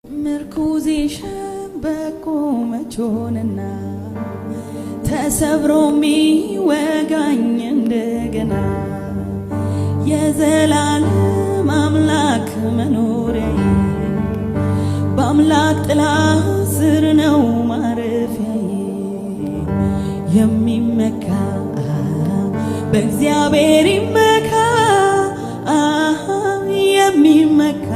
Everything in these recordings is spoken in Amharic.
ምርኩዜ ሸምበቆ መቾንና ተሰብሮ ሚወጋኝ እንደገና የዘላለም አምላክ መኖሪያዬ በአምላክ ጥላ ስር ነው ማረፊያዬ የሚመካ በእግዚአብሔር ይመካ የሚመካ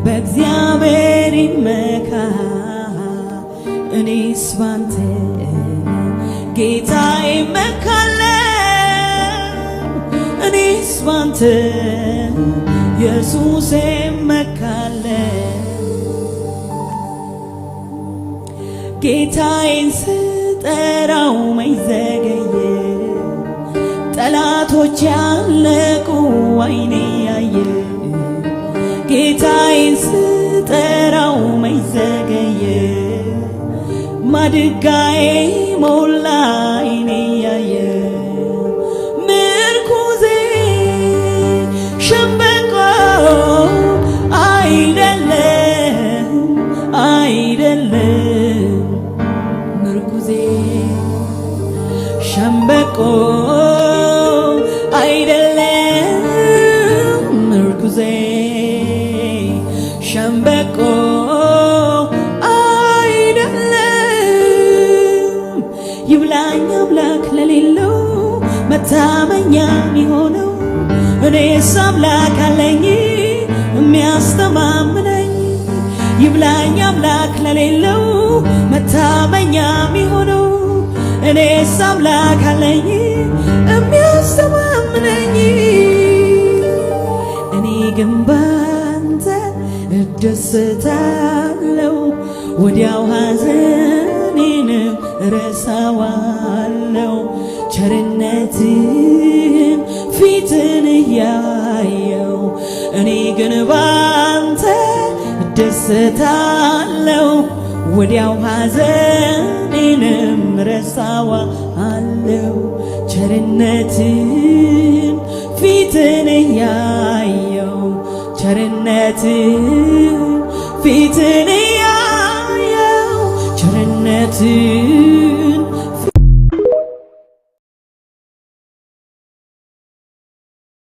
በእግዚአብሔር ይመካ እኔስ ባንተ ጌታዬ እመካለሁ እኔስ ባንተ ኢየሱሴ እመካለሁ ጌታዬን ስጠራው መች ዘገየ ጠላቶች ያለቁ ዓይኔ ያየ ጌታዬን ስጠራው መች ዘገየ ማድጋዬ ሞላ ዓይኔ ያየ ምርኩዜ ሸምበቆ አይደለም አይደለም ምርኩዜ ሸምበቆ አይደለም ምርኩዜ ሸምበቆ አይደለም ይብላኝ አምላክ ለሌለው መታመኛ የሚሆነው እኔስ አምላክ አለኝ የሚያስተማምነኝ ይብላኝ አምላክ ለሌለው መታመኛ የሚሆነው እኔስ አምላክ አለኝ የሚያስተማምነኝ እኔ ግን ባንተ እደሰታለሁ ወዲያው ሐዘኔንም እረሳዋለሁ ቸርነትን ፊትን እያየው እኔ ግን ባንተ እደሰታለሁ ወዲያው ሐዘኔንም እረሳዋለሁ ቸርነትን ፊትን እያየው ቸርነትን